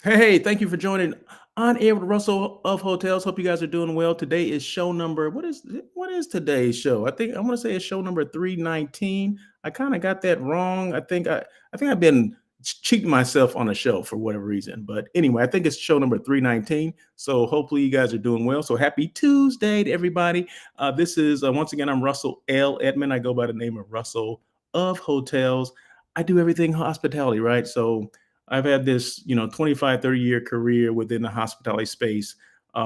Hey, thank you for joining On Air with Russell of Hotels. Hope you guys are doing well. Today is show number. What is today's show? I want to say it's show number 319. I kind of got that wrong. I think I've been cheating myself on a show for whatever reason. But anyway, I think it's show number 319. So hopefully you guys are doing well. So happy Tuesday to everybody. This is once again, I'm Russell L. Edmond. I go by the name of Russell of Hotels. I do everything hospitality, right? So I've had this, 25, 30-year career within the hospitality space.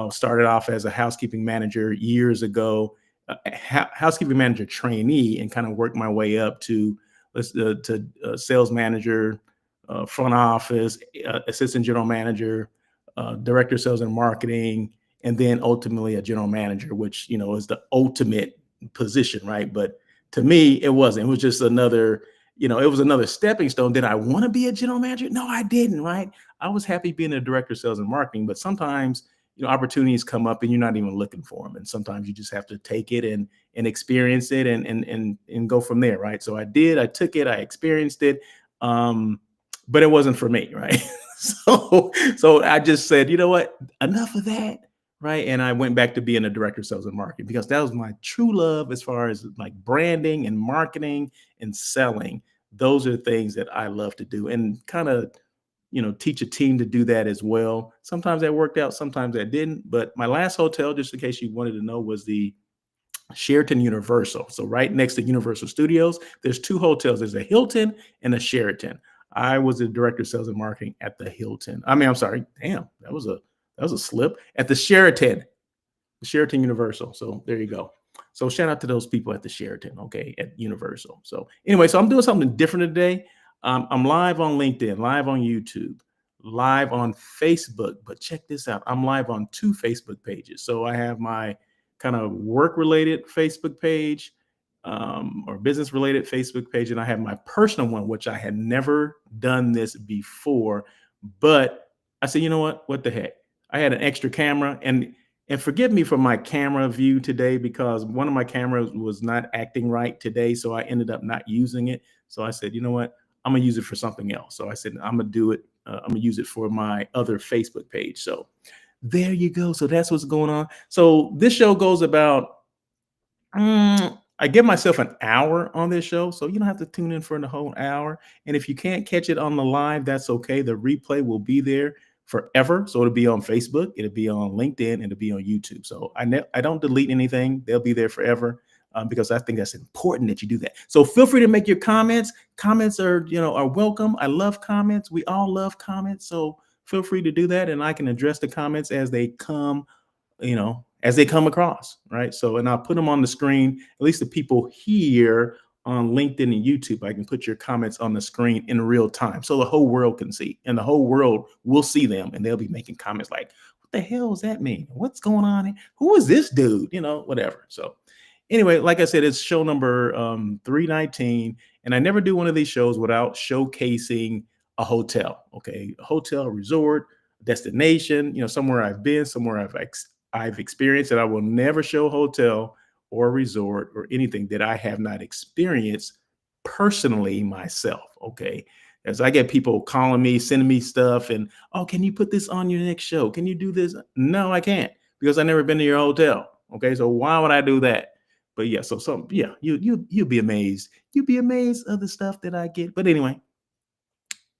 Started off as a housekeeping manager years ago, housekeeping manager trainee, and kind of worked my way up to sales manager, front office, assistant general manager, director of sales and marketing, and then ultimately a general manager, which is the ultimate position, right? But to me, it wasn't. It was just it was another stepping stone. Did I want to be a general manager? No, I didn't, right? I was happy being a director of sales and marketing, but sometimes, opportunities come up and you're not even looking for them. And sometimes you just have to take it and experience it and go from there, right? So I took it, I experienced it. But it wasn't for me, right? So I just said, you know what? Enough of that, right? And I went back to being a director of sales and marketing because that was my true love as far as like branding and marketing and selling. Those are things that I love to do and kind of, teach a team to do that as well. Sometimes that worked out, sometimes that didn't. But my last hotel, just in case you wanted to know, was the Sheraton Universal. So right next to Universal Studios, there's two hotels. There's a Hilton and a Sheraton. I was the director of sales and marketing at the Hilton. I mean, I'm sorry. Damn, that was a slip. At the Sheraton Universal. So there you go. So shout out to those people at the Sheraton, okay, at Universal. So anyway, so I'm doing something different today. I'm live on LinkedIn, live on YouTube, live on Facebook. But check this out. I'm live on two Facebook pages. So I have my kind of work related Facebook page, or business related Facebook page. And I have my personal one, which I had never done this before. But I said, you know what? What the heck? I had an extra camera, and forgive me for my camera view today because one of my cameras was not acting right today. So I ended up not using it. So I said, you know what? I'm going to use it for something else. So I said, I'm going to do it. I'm going to use it for my other Facebook page. So there you go. So that's what's going on. So this show goes about, I give myself an hour on this show. So you don't have to tune in for the whole hour. And if you can't catch it on the live, that's okay. The replay will be there forever. So it'll be on Facebook, it'll be on LinkedIn, and it'll be on YouTube. So I don't delete anything. They'll be there forever. Because I think that's important that you do that. So feel free to make your comments. Comments are welcome. I love comments. We all love comments. So feel free to do that, and I can address the comments as they come across, right? So, and I'll put them on the screen, at least the people here on LinkedIn and YouTube. I can put your comments on the screen in real time so the whole world can see, and the whole world will see them, and they'll be making comments like, what the hell does that mean? What's going on? Who is this dude? Whatever. So, anyway, like I said, it's show number 319, and I never do one of these shows without showcasing a hotel, okay? A hotel, resort, destination, somewhere I've been, somewhere I've experienced, and I will never show a hotel or resort or anything that I have not experienced personally myself. Okay. As I get people calling me, sending me stuff, and oh, can you put this on your next show? Can you do this? No, I can't because I've never been to your hotel. Okay. So why would I do that? But yeah, so you'll be amazed. You'll be amazed of the stuff that I get. But anyway,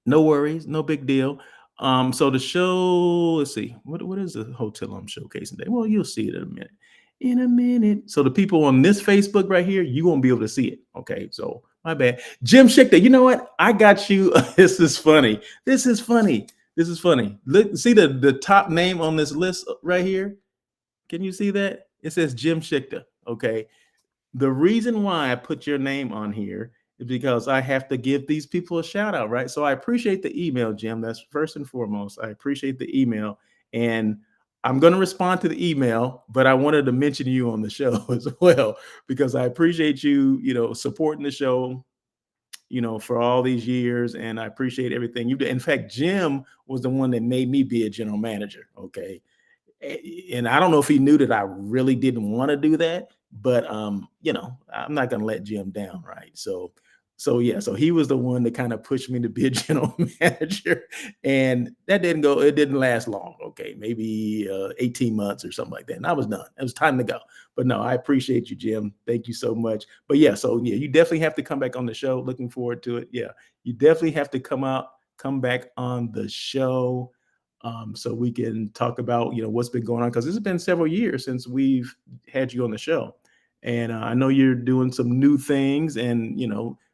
no worries, no big deal. So the show, let's see, what is the hotel I'm showcasing today? Well, you'll see it in a minute. In a minute. So the people on this Facebook right here, you won't be able to see it. Okay, so my bad. Jim Schichter, you know what? I got you. This is funny. This is funny. This is funny. Look, see the top name on this list right here? Can you see that? It says Jim Schichter. Okay. The reason why I put your name on here is because I have to give these people a shout out, right? So I appreciate the email, Jim. That's first and foremost. I appreciate the email. And I'm going to respond to the email, but I wanted to mention you on the show as well, because I appreciate you, supporting the show, for all these years. And I appreciate everything you do. In fact, Jim was the one that made me be a general manager. Okay. And I don't know if he knew that I really didn't want to do that, but I'm not going to let Jim down, right? So So yeah, so he was the one that kind of pushed me to be a general manager, and that didn't go. It didn't last long. Okay, maybe 18 months or something like that, and I was done. It was time to go. But no, I appreciate you, Jim. Thank you so much. But yeah, so yeah, you definitely have to come back on the show. Looking forward to it. Yeah, you definitely have to come back on the show, so we can talk about what's been going on because it's been several years since we've had you on the show, and I know you're doing some new things, and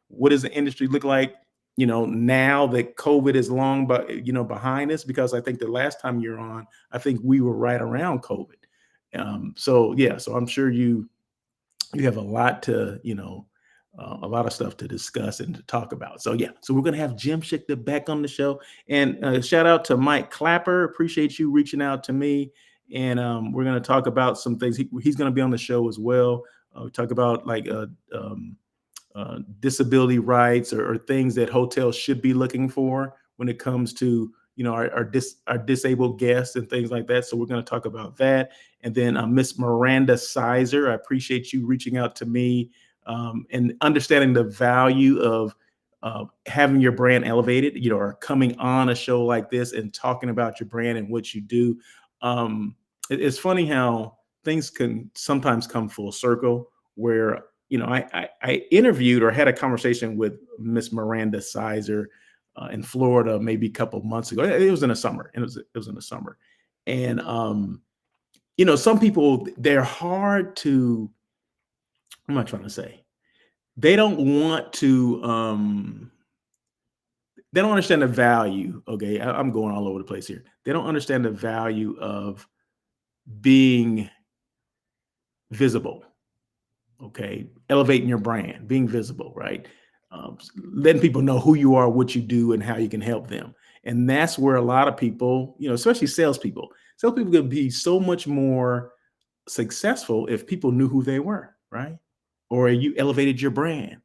what does the industry look like now that COVID is long but behind us, because I think the last time you're on, I think we were right around COVID. So yeah, so I'm sure you have a lot to a lot of stuff to discuss and to talk about. So yeah, so we're gonna have Jim Schichter back on the show, and shout out to Mike Clapper. Appreciate you reaching out to me, and we're gonna talk about some things. He's gonna be on the show as well. We talk about like disability rights, or things that hotels should be looking for when it comes to our disabled guests and things like that. So we're going to talk about that. And then Miss Miranda Sizer, I appreciate you reaching out to me, and understanding the value of having your brand elevated, or coming on a show like this and talking about your brand and what you do. It's funny how things can sometimes come full circle, where I interviewed or had a conversation with Miss Miranda Sizer in Florida maybe a couple of months ago. It was in the summer, and it was in the summer, and some people, they're hard to. What am I trying to say? They don't want to. They don't understand the value. Okay, I'm going all over the place here. They don't understand the value of being visible. Okay, elevating your brand, being visible, right? Letting people know who you are, what you do, and how you can help them. And that's where a lot of people, especially salespeople could be so much more successful if people knew who they were, right? Or you elevated your brand,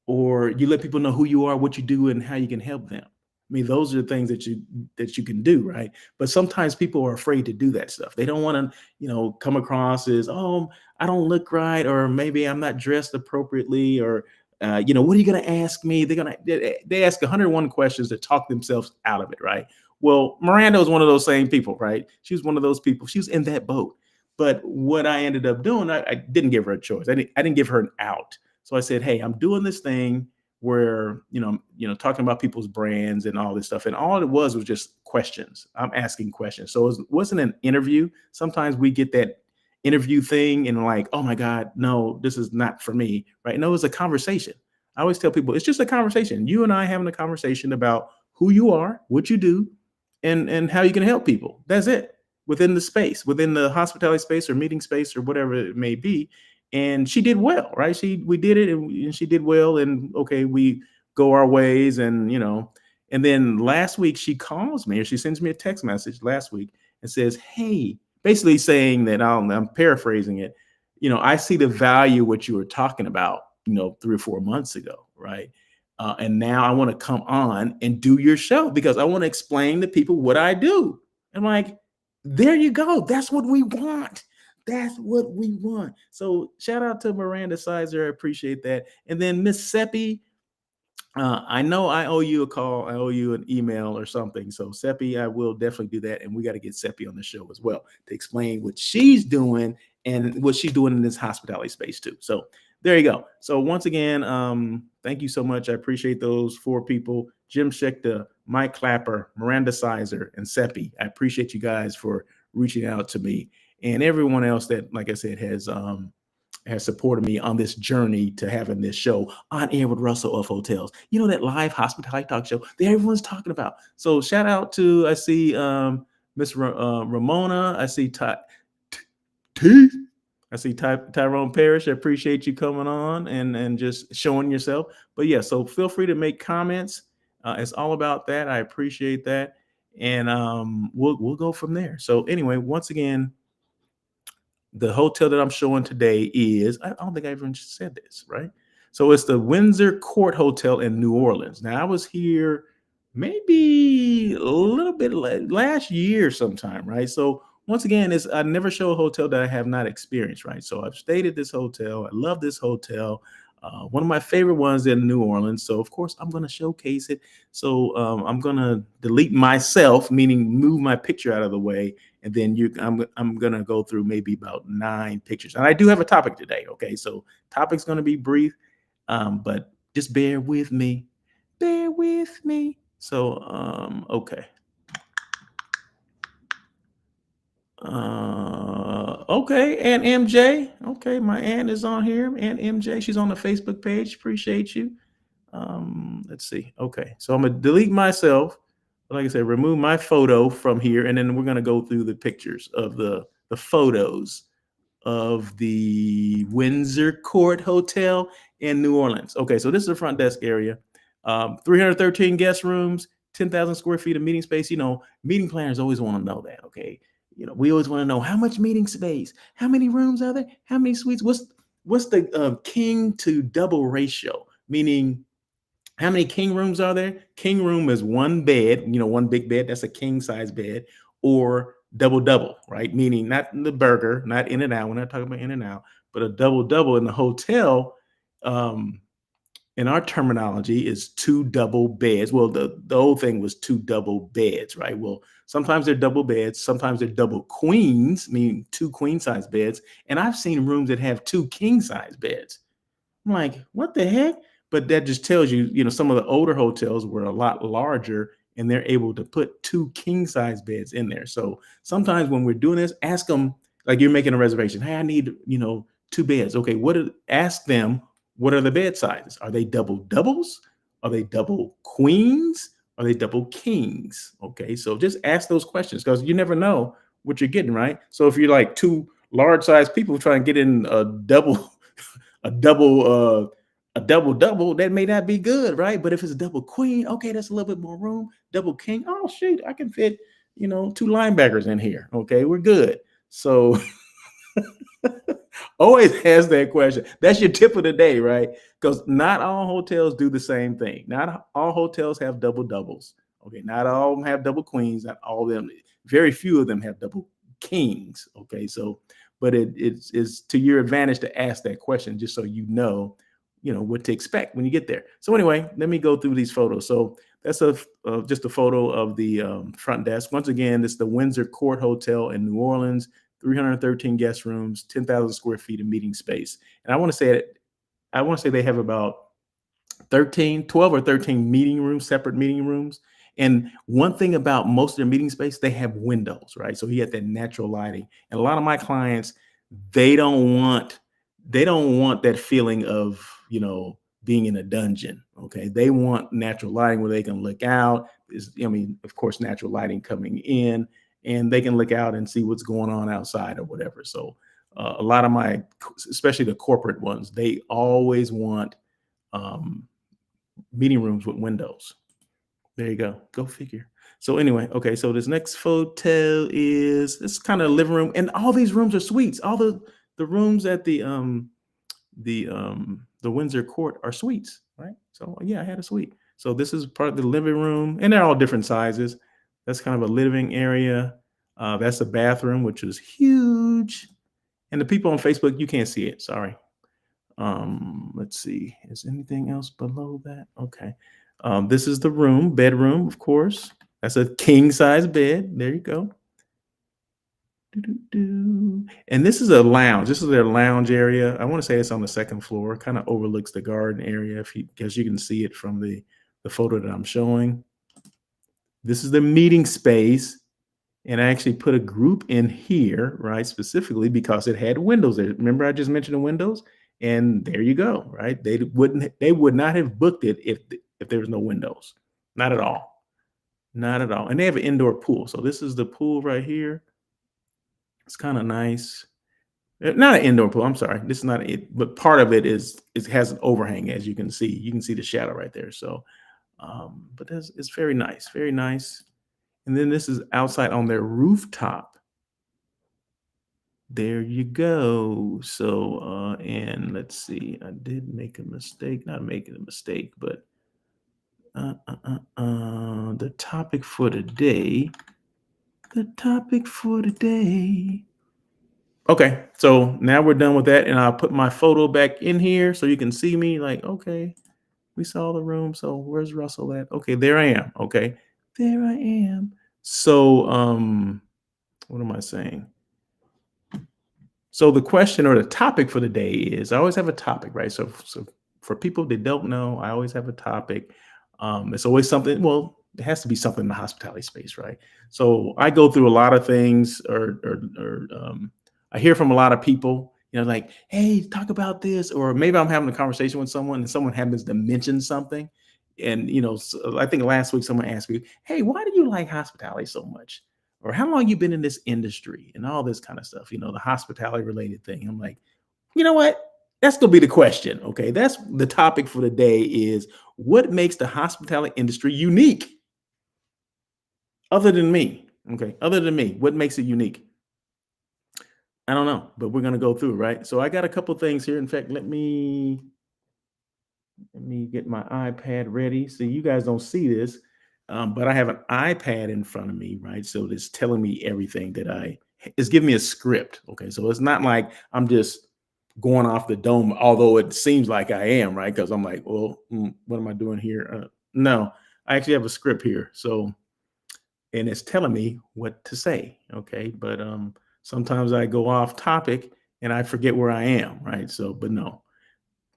or you let people know who you are, what you do, and how you can help them. I mean, those are the things that you can do, right? But sometimes people are afraid to do that stuff. They don't want to, come across as, oh, I don't look right, or maybe I'm not dressed appropriately, or what are you going to ask me? They ask 101 questions to talk themselves out of it, right? Well, Miranda was one of those same people, right? She was one of those people. She was in that boat. But what I ended up doing, I didn't give her a choice. I didn't give her an out. So I said, hey, I'm doing this thing where talking about people's brands and all this stuff, and all it was just questions. I'm asking questions, so wasn't an interview. Sometimes we get that interview thing and like, oh my god, no, this is not for me, right? No, it's a conversation. I always tell people it's just a conversation. You and I having a conversation about who you are, what you do, and how you can help people. That's it. Within the space, within the hospitality space or meeting space or whatever it may be. And she did well, right? We did it, and she did well, and okay, we go our ways, and then last week she calls me, or she sends me a text message last week and says, hey, basically saying that, I'm paraphrasing it, I see the value what you were talking about 3 or 4 months ago, right? And now I want to come on and do your show because I want to explain to people what I do. I'm like, there you go. That's what we want. That's what we want. So shout out to Miranda Sizer. I appreciate that. And then Miss Seppi, I know I owe you a call. I owe you an email or something. So Seppi, I will definitely do that. And we got to get Seppi on the show as well to explain what she's doing and what she's doing in this hospitality space too. So there you go. So once again, thank you so much. I appreciate those 4 people: Jim Schichter, Mike Clapper, Miranda Sizer, and Seppi. I appreciate you guys for reaching out to me, and everyone else that, like I said, has supported me on this journey to having this show On Air with Russell of Hotels. That live hospitality talk show that everyone's talking about. So shout out to, I see Miss Ramona. I see T. I see Tyrone Parrish. I appreciate you coming on and just showing yourself. But yeah, so feel free to make comments. It's all about that. I appreciate that, and we'll go from there. So anyway, once again, the hotel that I'm showing today is, I don't think I even said this, right? So it's the Windsor Court Hotel in New Orleans. Now, I was here maybe a little bit last year sometime, right? So once again, I never show a hotel that I have not experienced, right? So I've stayed at this hotel. I love this hotel. One of my favorite ones in New Orleans. So of course I'm going to showcase it. So I'm going to delete myself, meaning move my picture out of the way, and then I'm going to go through maybe about 9 pictures. And I do have a topic today. Okay, so topic's going to be brief, but just bear with me. Bear with me. So okay. Okay, Aunt MJ. Okay, my aunt is on here. Aunt MJ, she's on the Facebook page. Appreciate you. Let's see. Okay, so I'm gonna delete myself. Like I said, remove my photo from here, and then we're gonna go through the pictures of the photos of the Windsor Court Hotel in New Orleans. Okay, so this is the front desk area. 313 guest rooms, 10,000 square feet of meeting space. Meeting planners always want to know that. Okay, we always want to know how much meeting space, how many rooms are there, how many suites. What's the king to double ratio? Meaning, how many king rooms are there? King room is one bed, one big bed. That's a king size bed, or double double, right? Meaning not the burger, not In and Out. We're not talking about In and Out, but a double double in the hotel. Um, in our terminology, is 2 double beds. Well, the old thing was 2 double beds, right? Well, sometimes they're double beds, sometimes they're double queens, meaning 2 queen size beds. And I've seen rooms that have 2 king size beds. I'm like, what the heck? But that just tells you, some of the older hotels were a lot larger and they're able to put 2 king size beds in there. So sometimes when we're doing this, ask them, like you're making a reservation. Hey, I need, 2 beds. Okay, ask them, what are the bed sizes? Are they double doubles? Are they double queens? Are they double kings? Okay, so just ask those questions because you never know what you're getting, right? So if you're like 2 large size people trying to get in a double a double double, that may not be good, right? But if it's a double queen, okay, that's a little bit more room. Double king, oh shoot, I can fit 2 linebackers in here. Okay, we're good. So always ask that question. That's your tip of the day, right? Because not all hotels do the same thing. Not all hotels have double doubles. Okay, not all of them have double queens. Not all of them. Very few of them have double kings. Okay, so but it's to your advantage to ask that question just so what to expect when you get there. So anyway, let me go through these photos. So that's just a photo of the front desk. Once again, it's the Windsor Court Hotel in New Orleans. 313 guest rooms, 10,000 square feet of meeting space. And I want to say they have about 12 or 13 meeting rooms, separate meeting rooms. And one thing about most of their meeting space, they have windows, right? So he had that natural lighting. And a lot of my clients, they don't want that feeling of, being in a dungeon. Okay. They want natural lighting where they can look out. Of course, natural lighting coming in, and they can look out and see what's going on outside or whatever. So a lot of especially the corporate ones, they always want um, meeting rooms with windows. There you go. Go figure. So anyway, okay. So this next photo is this kind of living room, and all these rooms are suites. All the rooms at the Windsor Court are suites, right? So yeah, I had a suite. So this is part of the living room, and they're all different sizes. That's kind of a living area. That's a bathroom, which is huge. And the people on Facebook, you can't see it. Sorry. Let's see. Is anything else below that? Okay. This is the bedroom, of course. That's a king size bed. There you go. Doo-doo-doo. And this is a lounge. This is their lounge area. I want to say it's on the second floor. Kind of overlooks the garden area, because you can see it from the photo that I'm showing. This is the meeting space. And I actually put a group in here, right, specifically because it had windows there. Remember, I just mentioned the windows, and there you go, right? They would not have booked it if there was no windows, not at all, not at all. And they have an indoor pool. So this is the pool right here. It's kind of nice. Not an indoor pool. I'm sorry, this is not it, but part of it has an overhang, as you can see. You can see the shadow right there. So, but it's very nice, very nice. And then this is outside on their rooftop. There you go. So, and let's see, I did make a mistake, not making a mistake, but the topic for today. Okay, so now we're done with that, and I'll put my photo back in here so you can see me. Like, okay, we saw the room. So where's Russell at? Okay, there I am. Okay, there I am. So, what am I saying? So the question or the topic for the day is I always have a topic, right? So for people that don't know, I always have a topic. It's always something, well, it has to be something in the hospitality space, right? So I go through a lot of things or I hear from a lot of people, like, hey, talk about this, or maybe I'm having a conversation with someone and someone happens to mention something. And so I think last week someone asked me, hey, why do you like hospitality so much? Or how long you been in this industry and all this kind of stuff, the hospitality related thing. I'm like, you know what? That's gonna be the question. Okay. That's the topic for the day is what makes the hospitality industry unique other than me? Okay. Other than me, what makes it unique? I don't know, but we're gonna go through, right? So I got a couple things here. In fact, let me get my iPad ready. So you guys don't see this, but I have an iPad in front of me, right? So it's telling me everything it's giving me a script. Okay. So it's not like I'm just going off the dome, although it seems like I am, right? Because I'm like, well, what am I doing here? No, I actually have a script here. So, and it's telling me what to say. Okay. But sometimes I go off topic and I forget where I am, right? So, but no,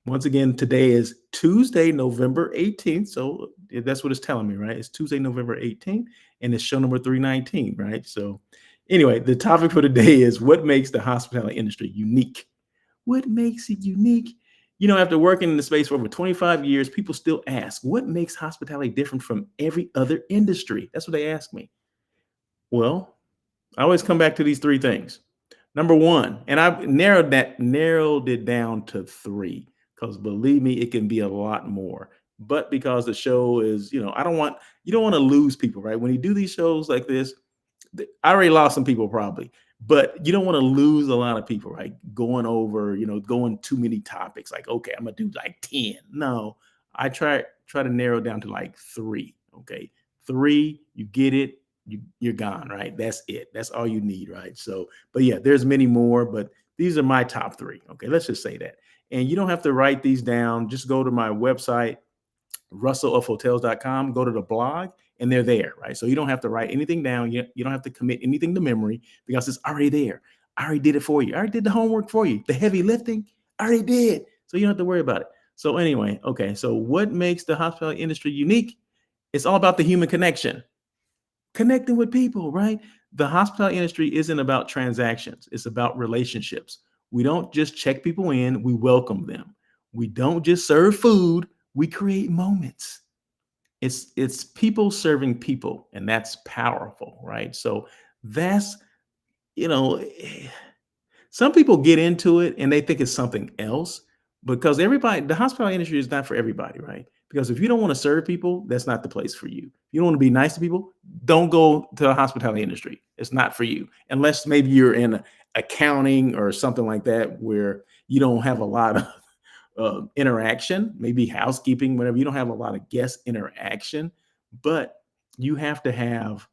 once again, today is Tuesday, November 18th. So that's what it's telling me, right? It's Tuesday, November 18th, and it's show number 319, right? So, anyway, the topic for today is what makes the hospitality industry unique? What makes it unique? After working in the space for over 25 years, people still ask, what makes hospitality different from every other industry? That's what they ask me. Well, I always come back to these three things. Number one, and I've narrowed it down to three, because believe me, it can be a lot more. But because the show is, you don't want to lose people, right? When you do these shows like this, I already lost some people probably, but you don't want to lose a lot of people, right? Going over, going too many topics. Like, okay, I'm gonna do like 10. No, I try to narrow it down to like three. Okay. Three, you get it, you're gone, right? That's it. That's all you need, right? So, but yeah, there's many more, but these are my top three. Okay, let's just say that. And you don't have to write these down. Just go to my website, russellofhotels.com, go to the blog, and they're there, right? So you don't have to write anything down. You don't have to commit anything to memory because it's already there. I already did it for you. I already did the homework for you. The heavy lifting, I already did. So you don't have to worry about it. So anyway, okay. So what makes the hospitality industry unique? It's all about the human connection, connecting with people, right? The hospitality industry isn't about transactions. It's about relationships. We don't just check people in, we welcome them. We don't just serve food, we create moments. It's people serving people, and that's powerful, right? So that's you know some people get into it and they think it's something else, because the hospitality industry is not for everybody, right? Because if you don't want to serve people, that's not the place for you. If you don't want to be nice to people, don't go to the hospitality industry. It's not for you, unless maybe you're in accounting or something like that, where you don't have a lot of interaction, maybe housekeeping, whatever. You don't have a lot of guest interaction, but you have to have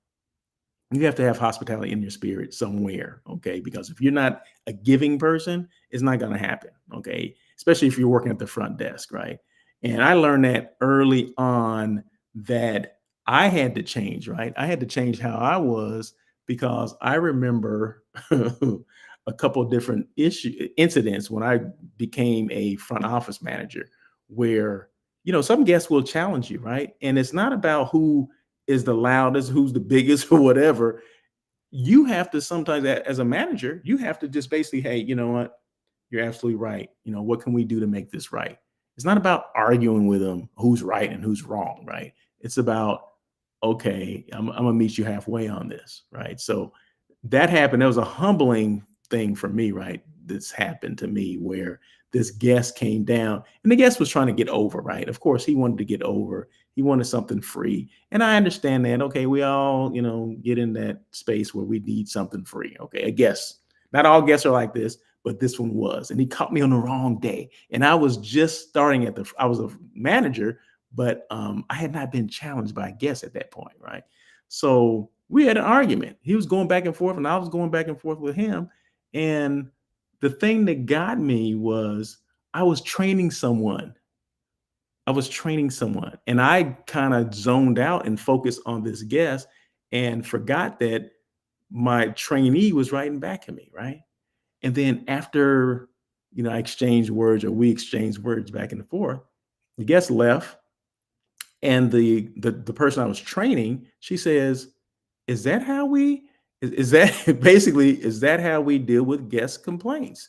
hospitality in your spirit somewhere, okay? Because if you're not a giving person, it's not going to happen, okay? Especially if you're working at the front desk, right? And I learned that early on, that I had to change, right? I had to change how I was, because I remember a couple of different incidents when I became a front office manager, where some guests will challenge you, right? And it's not about who is the loudest, who's the biggest, or whatever. You have to sometimes, as a manager, you have to just basically, hey, you know what? You're absolutely right. What can we do to make this right? It's not about arguing with them who's right and who's wrong, right? It's about, okay, I'm gonna meet you halfway on this, right? So that happened. That was a humbling thing for me, right? This happened to me, where this guest came down, and the guest was trying to get over, right? Of course, he wanted to get over. He wanted something free. And I understand that. Okay, we all, get in that space where we need something free. Okay, I guess not all guests are like this, but this one was. And he caught me on the wrong day. And I was just starting I was a manager, but I had not been challenged by a guest at that point, right? So we had an argument. He was going back and forth, and I was going back and forth with him. And the thing that got me was I was training someone. I was training someone, and I kind of zoned out and focused on this guest and forgot that my trainee was writing back at me, right? And then after, I exchanged words, or we exchanged words back and forth, the guest left, and the person I was training, she says, "Is that how we is that basically, is that how we deal with guest complaints?"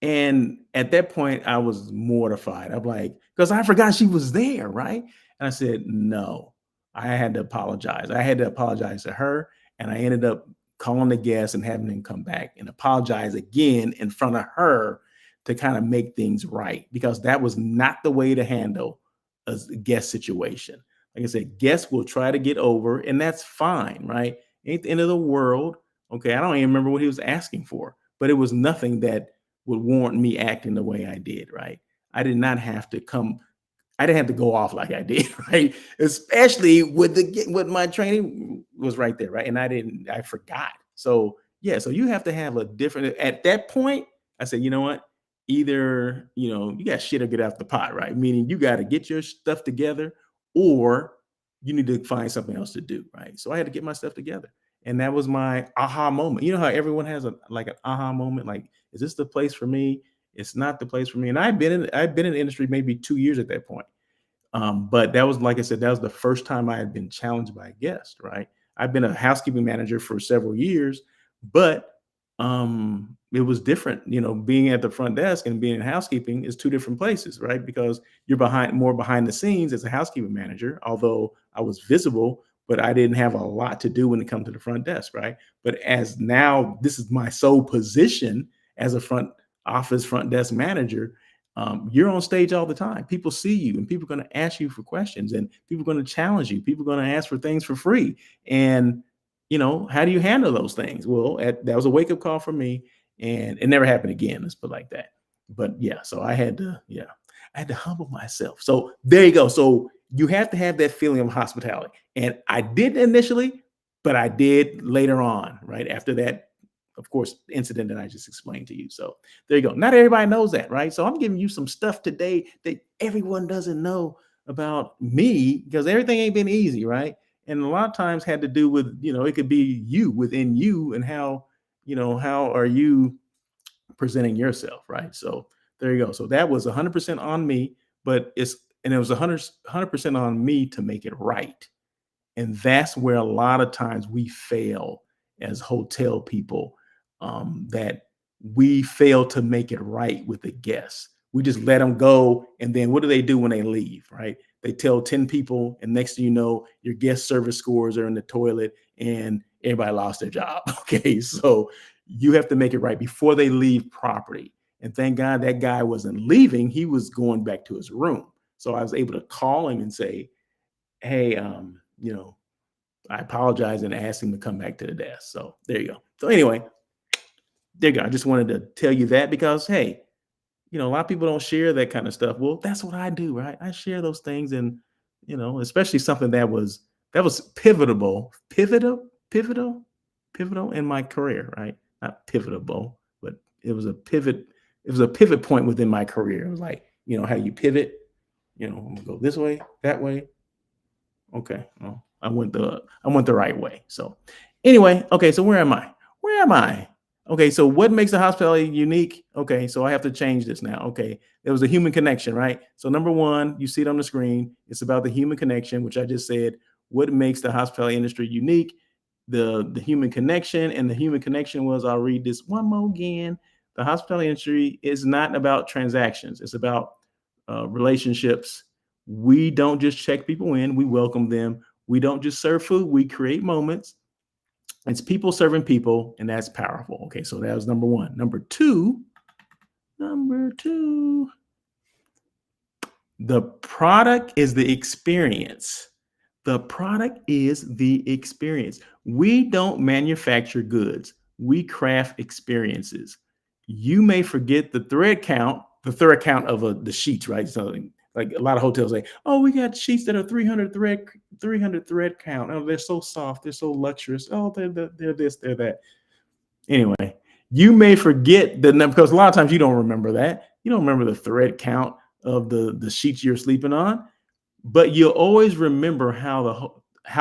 And at that point, I was mortified. I'm like, because I forgot she was there, right? And I said, no, I had to apologize. I had to apologize to her. And I ended up calling the guest and having them come back and apologize again in front of her to kind of make things right, because that was not the way to handle a guest situation. Like I said, guests will try to get over, and that's fine, right? Ain't the end of the world. Okay. I don't even remember what he was asking for, but it was nothing that would warrant me acting the way I did, right? I did not have to come, I didn't have to go off like I did, right? Especially with my training was right there, right? And I forgot. So yeah, so you have to have a different, at that point, I said, you know what? Either, you got shit or get out the pot, right? Meaning you got to get your stuff together, or you need to find something else to do, right? So I had to get my stuff together. And that was my aha moment. You know how everyone has a like an aha moment, like, is this the place for me? It's not the place for me. And I've been in the industry maybe 2 years at that point. But that was, like I said, that was the first time I had been challenged by a guest, right? I've been a housekeeping manager for several years, but it was different. Being at the front desk and being in housekeeping is two different places, right? Because you're more behind the scenes as a housekeeping manager, although I was visible, but I didn't have a lot to do when it comes to the front desk, right? But as now this is my sole position as a front desk manager, you're on stage all the time. People see you, and people are going to ask you for questions, and people are going to challenge you. People are going to ask for things for free. And, how do you handle those things? Well, that was a wake up call for me, and it never happened again. Let's put it like that. But yeah, so I had to humble myself. So there you go. So you have to have that feeling of hospitality. And I didn't initially, but I did later on, right? After that, of course, incident that I just explained to you. So there you go. Not everybody knows that, right? So I'm giving you some stuff today that everyone doesn't know about me, because everything ain't been easy, right? And a lot of times had to do with, it could be you within you, and how are you presenting yourself, right? So there you go. So that was 100% on me, but it was 100% on me to make it right. And that's where a lot of times we fail as hotel people, that we fail to make it right with the guests. We just let them go. And then what do they do when they leave, right? They tell 10 people, and next thing you know, your guest service scores are in the toilet and everybody lost their job. Okay. So you have to make it right before they leave property. And thank God that guy wasn't leaving, he was going back to his room. So I was able to call him and say, hey, I apologize, and asked him to come back to the desk. So there you go. So anyway, there you go. I just wanted to tell you that, because hey, a lot of people don't share that kind of stuff. Well, that's what I do, right? I share those things, and especially something that was pivotal, pivotal in my career, right? Not pivotable, but it was a pivot. It was a pivot point within my career. It was like, how you pivot. I'm gonna go this way, that way. Okay. Well, I went the right way. So anyway, okay, so where am I? Where am I? Okay, so what makes the hospitality unique? Okay, so I have to change this now. Okay, there was a human connection, right? So number one, you see it on the screen. It's about the human connection, which I just said. What makes the hospitality industry unique? The human connection, and the human connection was, I'll read this one more again. The hospitality industry is not about transactions. It's about relationships. We don't just check people in, we welcome them. We don't just serve food, we create moments. It's people serving people, and that's powerful. Okay, so that was number one. Number two, the product is the experience. The product is the experience. We don't manufacture goods, we craft experiences. You may forget the thread count of the sheets, right? So, like a lot of hotels say, oh, we got sheets that are 300 thread count. Oh, they're so soft, they're so luxurious. Oh, they're this, they're that. Anyway, You may forget the number because a lot of times you don't remember that. You don't remember the thread count of the sheets you're sleeping on, but you'll always remember how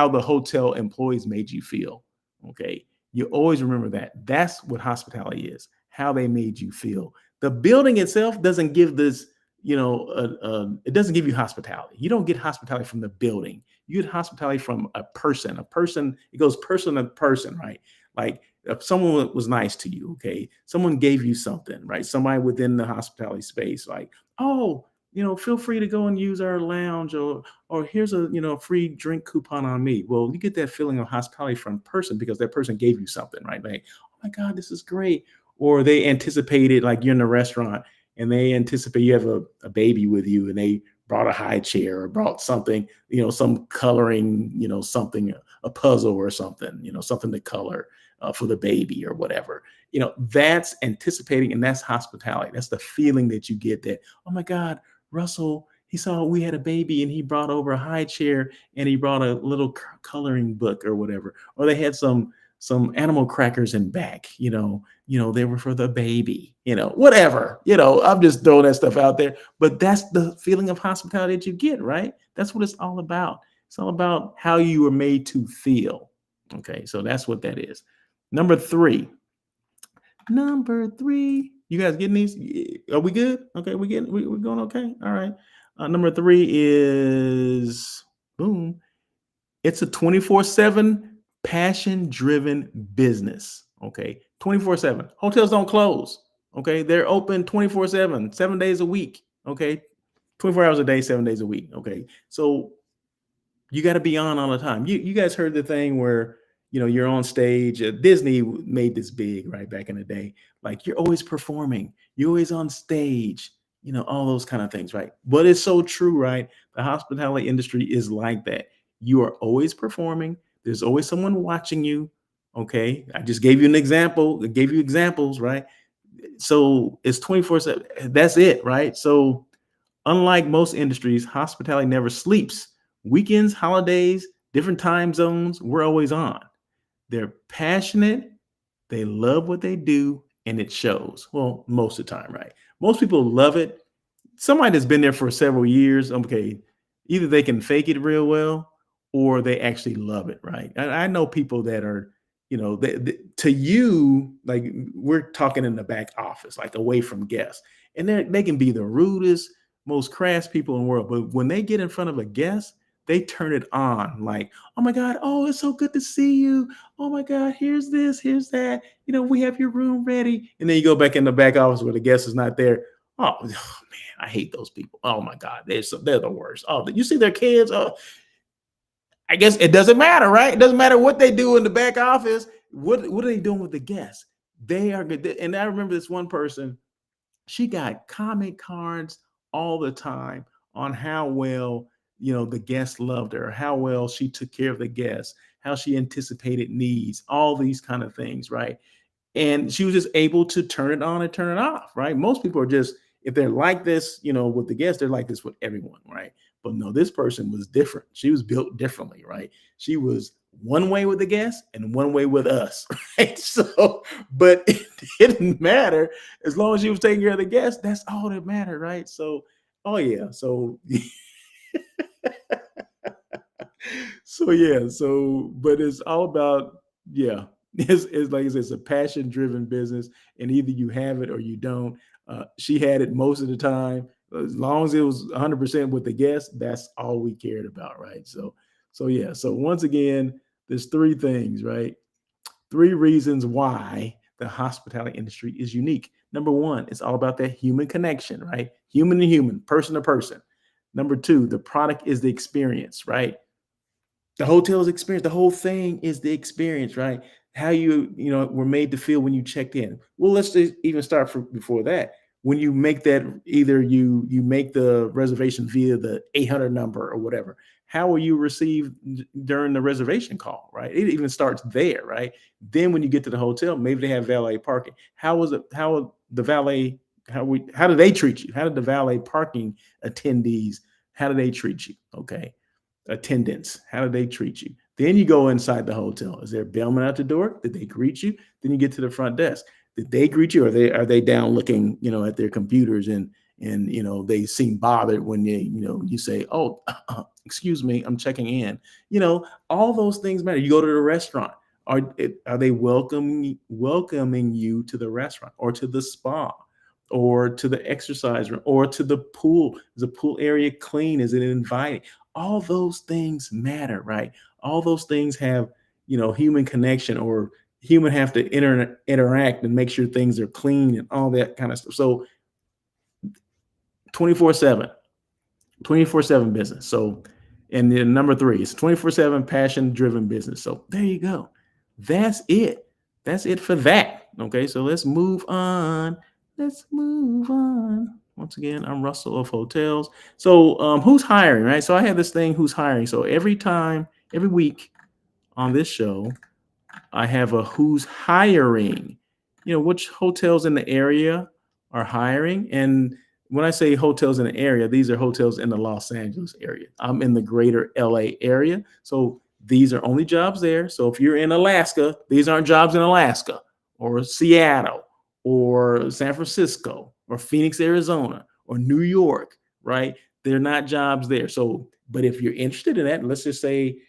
the hotel employees made you feel. Okay, you always remember that. That's what hospitality is. How they made you feel. The building itself doesn't give this. It doesn't give you hospitality. You don't get hospitality from the building. You get hospitality from a person. A person. It goes person to person, right? Like if someone was nice to you, okay, someone gave you something, right? Somebody within the hospitality space, like, oh, feel free to go and use our lounge, or here's a free drink coupon on me. Well, you get that feeling of hospitality from a person because that person gave you something, right? Like, oh my God, this is great. Or they anticipated, like you're in a restaurant and they anticipate you have a baby with you and they brought a high chair or brought something, some coloring, something, a puzzle or something, something to color for the baby or whatever. That's anticipating, and that's hospitality. That's the feeling that you get that, oh my God, Russell, he saw we had a baby and he brought over a high chair and he brought a little coloring book or whatever. Or they had some animal crackers in back, they were for the baby, whatever. I'm just throwing that stuff out there. But that's the feeling of hospitality that you get, right? That's what it's all about. It's all about how you were made to feel. Okay, so that's what that is. Number three. You guys getting these? Are we good? Okay, we're going okay. All right. Number three is boom. It's a 24/7 passion-driven business. Okay, 24/7. Hotels don't close. Okay, they're open 24/7, 7 days a week. Okay, 24 hours a day, 7 days a week. Okay, so you got to be on all the time. You guys heard the thing where you're on stage. Disney made this big right back in the day. Like you're always performing, you're always on stage. All those kind of things, right? But it's so true, right? The hospitality industry is like that. You are always performing. There's always someone watching you. Okay, I just gave you an example. I gave you examples, right? So it's 24/7. That's it, right? So unlike most industries, hospitality never sleeps. Weekends, holidays, different time zones, we're always on. They're passionate, they love what they do, and it shows. Well, most of the time, right? Most people love it. Somebody that's been there for several years, okay, either they can fake it real well or they actually love it, right? And I know people that are, to you, like we're talking in the back office, like away from guests, and they can be the rudest, most crass people in the world, but when they get in front of a guest, they turn it on, like, oh my God, oh, it's so good to see you. Oh my God, here's this, here's that. We have your room ready. And then you go back in the back office where the guest is not there. Oh, man, I hate those people. Oh my God, they're the worst. Oh, you see their kids? Oh, I guess it doesn't matter, right? It doesn't matter what they do in the back office. What are they doing with the guests? They are good. And I remember this one person, she got comment cards all the time on how well, the guests loved her, how well she took care of the guests, how she anticipated needs, all these kind of things, right? And she was just able to turn it on and turn it off, right? Most people are just, if they're like this, with the guests, they're like this with everyone, right? But no, this person was different. She was built differently, right? She was one way with the guests and one way with us, right? So, but it didn't matter as long as she was taking care of the guests. That's all that mattered, right? So, oh yeah, so but it's all about, yeah, it's like I said, it's a passion driven business, and either you have it or you don't. She had it most of the time. As long as it was 100% with the guest, that's all we cared about, right? So yeah. So once again, there's three things, right? Three reasons why the hospitality industry is unique. Number one, it's all about that human connection, right? Human to human, person to person. Number two, the product is the experience, right? The hotel's experience, the whole thing is the experience, right? How were made to feel when you checked in. Well, let's just even start from before that. When you make that, either you make the reservation via the 800 number or whatever, how will you receive during the reservation call, right? It even starts there, right? Then when you get to the hotel, maybe they have valet parking. How was it? How the valet? How do they treat you? How did the valet parking attendees? How do they treat you? Okay, attendants, how do they treat you? Then you go inside the hotel. Is there a bellman at the door? Did they greet you? Then you get to the front desk. Did they greet you, or are they down looking, at their computers, and they seem bothered when you say, "Oh, excuse me, I'm checking in." All those things matter. You go to the restaurant. Are they welcoming you to the restaurant, or to the spa, or to the exercise room, or to the pool? Is the pool area clean? Is it inviting? All those things matter, right? All those things have human connection, or human have to interact and make sure things are clean and all that kind of stuff. So 24/7, 24/7 business. So, and then number three is 24/7 passion driven business. So there you go. That's it. That's it for that. Okay. So let's move on. Let's move on. Once again, I'm Russell of Hotels. So who's hiring, right? So I have this thing, who's hiring. So every week on this show, I have a who's hiring, which hotels in the area are hiring. And when I say hotels in the area, these are hotels in the Los Angeles area. I'm in the greater LA area. So these are only jobs there. So if you're in Alaska, these aren't jobs in Alaska, or Seattle, or San Francisco, or Phoenix, Arizona, or New York, right? They're not jobs there. So, but if you're interested in that, let's just say,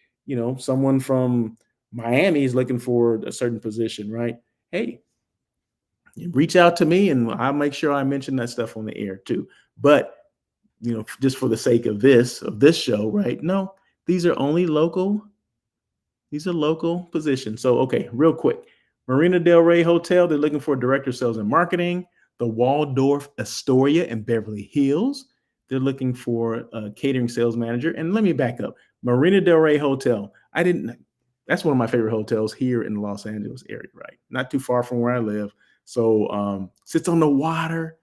someone from Miami is looking for a certain position, right? Hey, reach out to me and I'll make sure I mention that stuff on the air too. But just for the sake of this show, right? No, these are only local. These are local positions. So, okay, real quick. Marina Del Rey Hotel, they're looking for a director of sales and marketing. The Waldorf Astoria in Beverly Hills, they're looking for a catering sales manager. And let me back up. Marina Del Rey Hotel, that's one of my favorite hotels here in the Los Angeles area, right? Not too far from where I live. So sits on the water.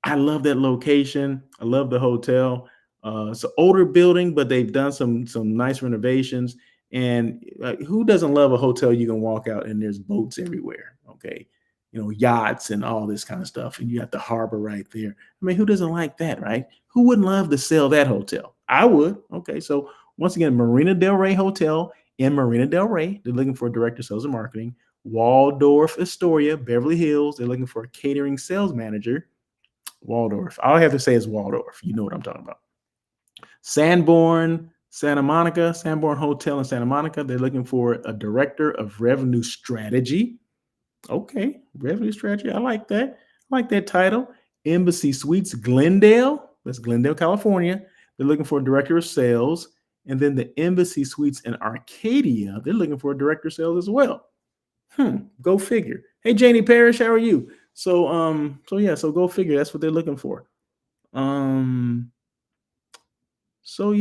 I love that location. I love the hotel. It's an older building, but they've done some nice renovations. And who doesn't love a hotel you can walk out and there's boats everywhere? Okay, yachts and all this kind of stuff, and you got the harbor right there. I mean, who doesn't like that, right? Who wouldn't love to sell that hotel? I would. Okay, so once again, Marina Del Rey Hotel in Marina Del Rey. They're looking for a director of sales and marketing. Waldorf Astoria, Beverly Hills. They're looking for a catering sales manager. Waldorf. All I have to say is Waldorf. You know what I'm talking about. Sanborn, Santa Monica, Sanborn Hotel in Santa Monica. They're looking for a director of revenue strategy. Okay, revenue strategy. I like that. I like that title. Embassy Suites, Glendale. That's Glendale, California. They're looking for a director of sales. And then the Embassy Suites in Arcadia, they're looking for a director of sales as well. Go figure. Hey, Janie Parrish, how are you? So go figure. That's what they're looking for. So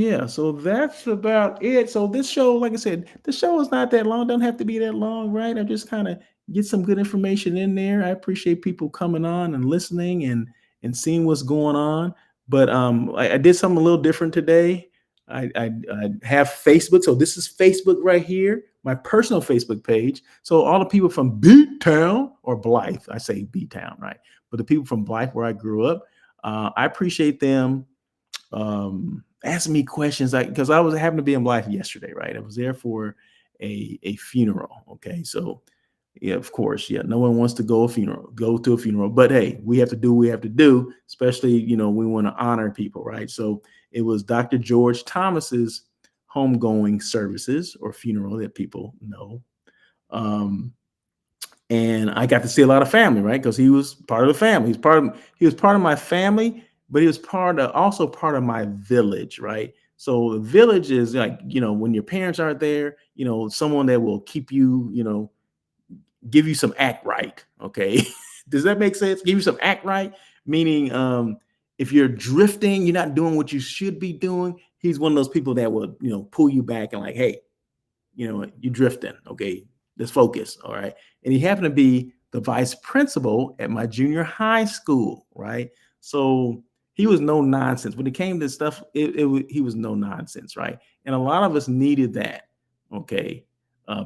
that's about it. So this show, like I said, the show is not that long. Don't have to be that long, right? I just kind of get some good information in there. I appreciate people coming on and listening and seeing what's going on. But I did something a little different today. I have Facebook. So this is Facebook right here, my personal Facebook page. So all the people from B Town or Blythe, I say B Town, right? But the people from Blythe, where I grew up, I appreciate them asking me questions, because I was happened to be in Blythe yesterday, right? I was there for a funeral. Okay, so yeah, of course, yeah, no one wants to go to a funeral, but hey, we have to do what we have to do, especially we want to honor people, right? So it was Dr. George Thomas's homegoing services, or funeral that people know. And I got to see a lot of family, right? Because he was part of the family. He was part of my family, but he was also part of my village, right? So the village is like, when your parents aren't there, someone that will keep you, give you some act right. Okay. Does that make sense? Give you some act right, meaning if you're drifting, you're not doing what you should be doing. He's one of those people that will, pull you back and like, hey, you're drifting. Okay, let's focus. All right. And he happened to be the vice principal at my junior high school, right? So he was no nonsense. When it came to stuff, he was no nonsense, right? And a lot of us needed that, okay,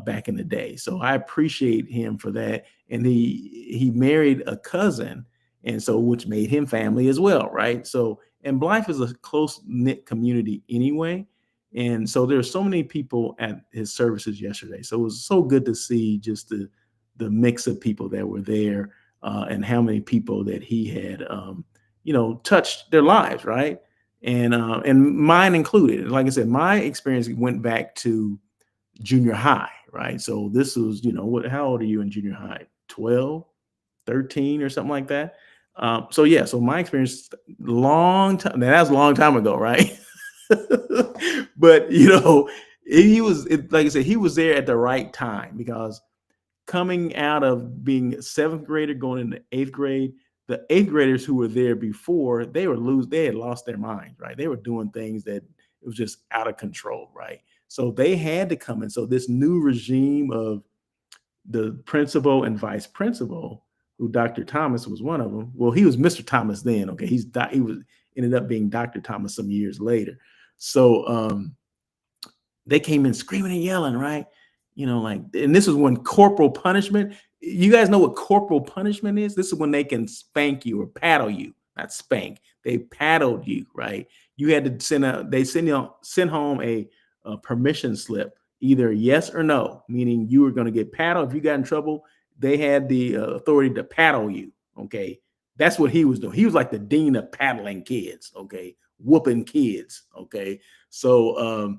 back in the day. So I appreciate him for that. And he married a cousin, and so which made him family as well, right? So, and Blythe is a close knit community anyway. And so there are so many people at his services yesterday. So it was so good to see just the mix of people that were there. and how many people that he had, touched their lives, right? And mine included. Like I said, my experience went back to junior high, right? So this was, how old are you in junior high? 12, 13, or something like that. So yeah, so my experience, long time, now that was a long time ago, right? But like I said, he was there at the right time, because coming out of being a seventh grader going into eighth grade, the eighth graders who were there before, they had lost their minds, right? They were doing things that it was just out of control, right? So they had to come in. So this new regime of the principal and vice principal, who Dr. Thomas was one of them. Well, he was Mr. Thomas then. Okay, he was ended up being Dr. Thomas some years later. So they came in screaming and yelling, right? And this is when corporal punishment. You guys know what corporal punishment is? This is when they can spank you or paddle you, not spank. They paddled you, right? You had to send home a permission slip, either yes or no, meaning you were going to get paddled. If you got in trouble, they had the authority to paddle you. Okay, that's what he was doing. He was like the dean of paddling kids. Okay, whooping kids. Okay, so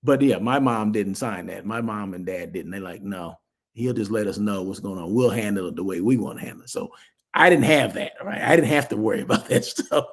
but yeah, my mom didn't sign that. My mom and dad didn't. They're like, no, he'll just let us know what's going on. We'll handle it the way we want to handle it. So I didn't have that, right? I didn't have to worry about that stuff.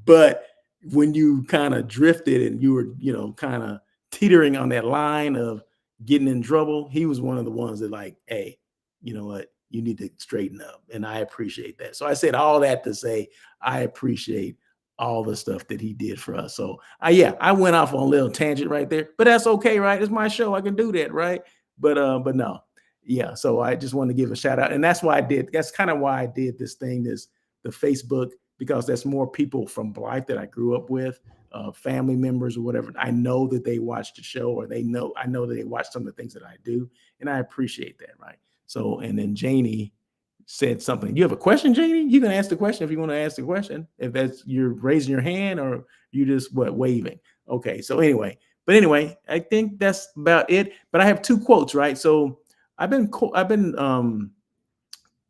But when you kind of drifted and you were, kind of teetering on that line of getting in trouble, he was one of the ones that, like, hey, you know what? You need to straighten up. And I appreciate that. So I said all that to say I appreciate all the stuff that he did for us. So yeah, I went off on a little tangent right there, but that's okay, right? It's my show. I can do that, right? But no, yeah. So I just wanted to give a shout out. And that's why I did. That's kind of why I did this thing, the Facebook, because that's more people from Blythe that I grew up with, family members or whatever. I know that they watch the show, or I know that they watch some of the things that I do. And I appreciate that, right? So, and then Janie said something. You have a question, Janie? You can ask the question if you want to ask the question. If that's you're raising your hand, or you just waving. Okay. So anyway, I think that's about it. But I have two quotes, right? So I've been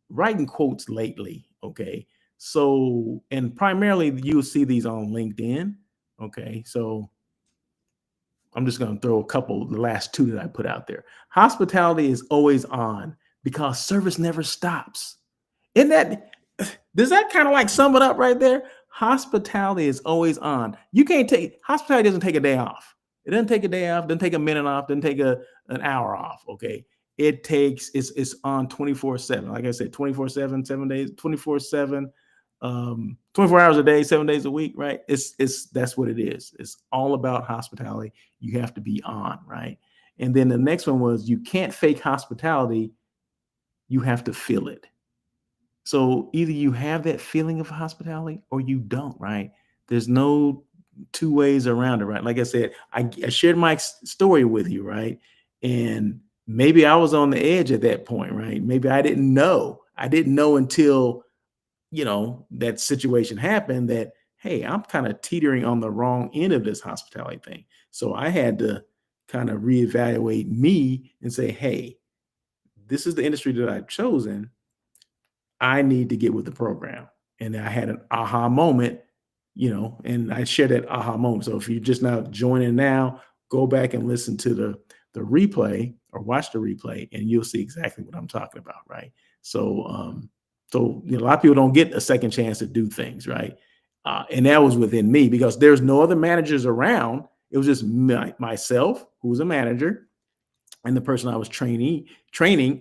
writing quotes lately. Okay. So, and primarily you'll see these on LinkedIn. Okay. So I'm just going to throw the last two that I put out there. Hospitality is always on because service never stops. Does that kind of like sum it up right there? Hospitality is always on. Hospitality doesn't take a day off. It doesn't take a day off, doesn't take a minute off, doesn't take an hour off. Okay. It's on 24/7. Like I said, 24/7, 7 days, 24/7, 24 hours a day, 7 days a week, right? That's what it is. It's all about hospitality. You have to be on, right? And then the next one was, you can't fake hospitality. You have to feel it. So either you have that feeling of hospitality or you don't, right? There's no two ways around it, right? Like I said, I shared my story with you, right? And maybe I was on the edge at that point, right? Maybe I didn't know. I didn't know until, that situation happened, that, hey, I'm kind of teetering on the wrong end of this hospitality thing. So I had to kind of reevaluate me and say, hey, this is the industry that I've chosen. I need to get with the program. And I had an aha moment, and I share that aha moment. So if you're just now joining now, go back and listen to the replay or watch the replay, and you'll see exactly what I'm talking about, right? So, a lot of people don't get a second chance to do things, right? And that was within me, because there's no other managers around. It was just myself, who was a manager, and the person I was training,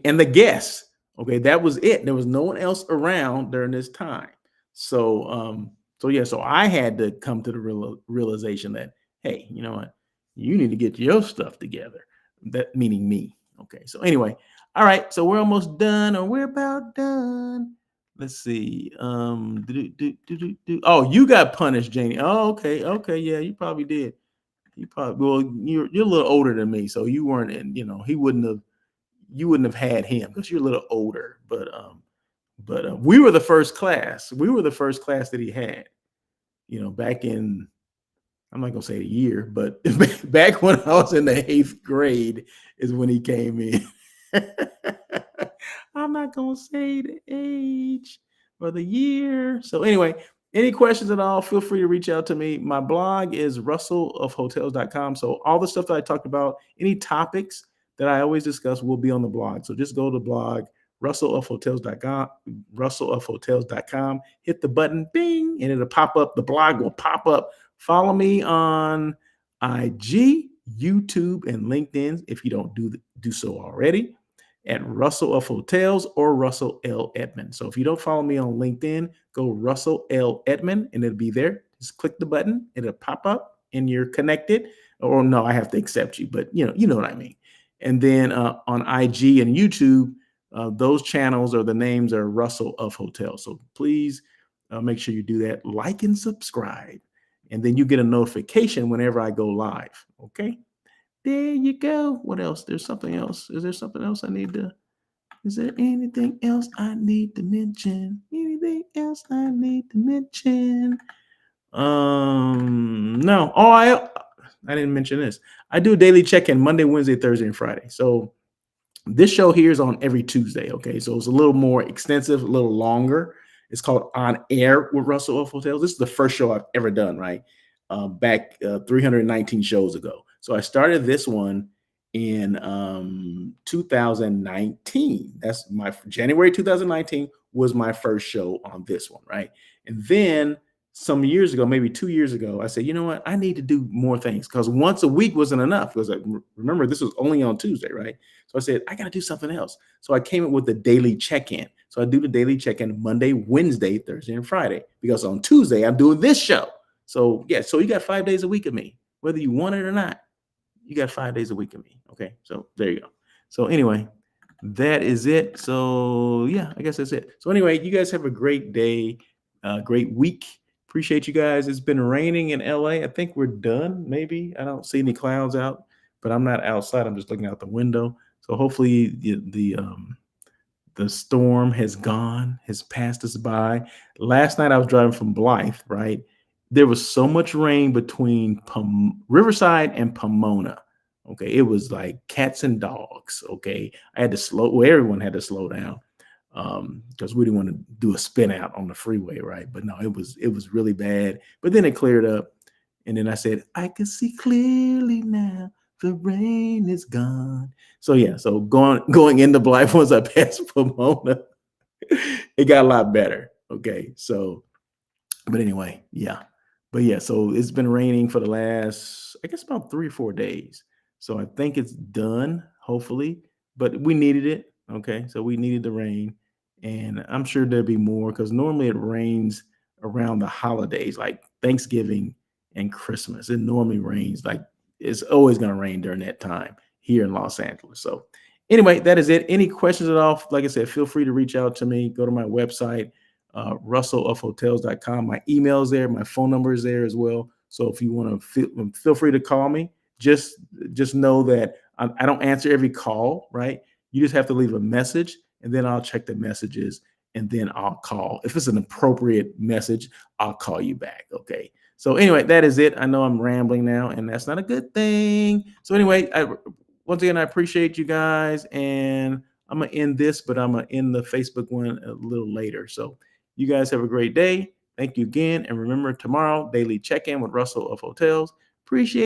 and the guests. Okay, that was it. There was no one else around during this time. So, so I had to come to the realization that, hey, you know what? You need to get your stuff together. That meaning me. Okay. So anyway, all right. So we're almost done, or we're about done. Let's see. Oh, you got punished, Janie. Oh, okay. Okay. Yeah, you probably did. You're a little older than me, so you weren't in, you wouldn't have had him because you're a little older. But we were the first class. We were the first class that he had, back in, I'm not gonna say the year, but back when I was in the 8th grade is when he came in. I'm not gonna say the age or the year. So anyway, any questions at all, feel free to reach out to me. My blog is russellofhotels.com. So all the stuff that I talked about, any topics that I always discuss will be on the blog. So just go to the blog, russellofhotels.com, russellofhotels.com, hit the button, bing, and it'll pop up. The blog will pop up. Follow me on IG, YouTube, and LinkedIn if you don't do so already at Russell of Hotels or Russell L. Edmond. So if you don't follow me on LinkedIn, go Russell L. Edmond and it'll be there. Just click the button, it'll pop up and you're connected. Or no, I have to accept you, but you know what I mean. And then on IG and YouTube, those channels or the names are Russell of Hotels. So please make sure you do that. Like and subscribe. And then you get a notification whenever I go live. Okay. There you go. What else? There's something else. Is there something else I need to? Is there anything else I need to mention? Anything else I need to mention? No. Oh, I didn't mention this. I do a daily check-in Monday, Wednesday, Thursday, and Friday. So this show here is on every Tuesday. Okay, so it's a little more extensive, a little longer. It's called On Air with Russell of Hotels. This is the first show I've ever done, right? Back 319 shows ago. So I started this one in 2019. That's my January 2019 was my first show on this one, right? And then some years ago, maybe 2 years ago, I said, you know what? I need to do more things because once a week wasn't enough. Because remember, this was only on Tuesday, right? So I said, I got to do something else. So I came up with the daily check-in. So I do the daily check-in Monday, Wednesday, Thursday, and Friday. Because on Tuesday, I'm doing this show. So yeah, so you got 5 days a week of me. Whether you want it or not, you got 5 days a week of me. Okay, so there you go. So anyway, that is it. So yeah, I guess that's it. So anyway, you guys have a great day, great week. Appreciate you guys. It's been raining in LA. I think we're done. Maybe I don't see any clouds out, but I'm not outside. I'm just looking out the window. So hopefully the storm has gone, has passed us by. Last night I was driving from Blythe, right? There was so much rain between Riverside and Pomona. Okay, it was like cats and dogs. Okay, I had to everyone had to slow down because we didn't want to do a spin out on the freeway, right? But no, it was really bad. But then it cleared up, and then I said, I can see clearly now. The rain is gone. So yeah, so going into Blythe once I passed Pomona, it got a lot better. Okay, so but anyway, yeah. But yeah, so it's been raining for the last, I guess, about 3 or 4 days. So I think it's done, hopefully. But we needed it. Okay. So we needed the rain. And I'm sure there'll be more because normally it rains around the holidays, like Thanksgiving and Christmas. It normally rains like it's always going to rain during that time here in Los Angeles. So anyway, that is it. Any questions at all? Like I said, feel free to reach out to me. Go to my website, russellofhotels.com. My email is there. My phone number is there as well. So if you want to feel free to call me. Just know that I don't answer every call, right? You just have to leave a message and then I'll check the messages and then I'll call. If it's an appropriate message, I'll call you back. Okay. So anyway, that is it. I know I'm rambling now and that's not a good thing. So anyway, once again, I appreciate you guys and I'm going to end this, but I'm going to end the Facebook one a little later. So you guys have a great day. Thank you again. And remember tomorrow, daily check-in with Russell of Hotels. Appreciate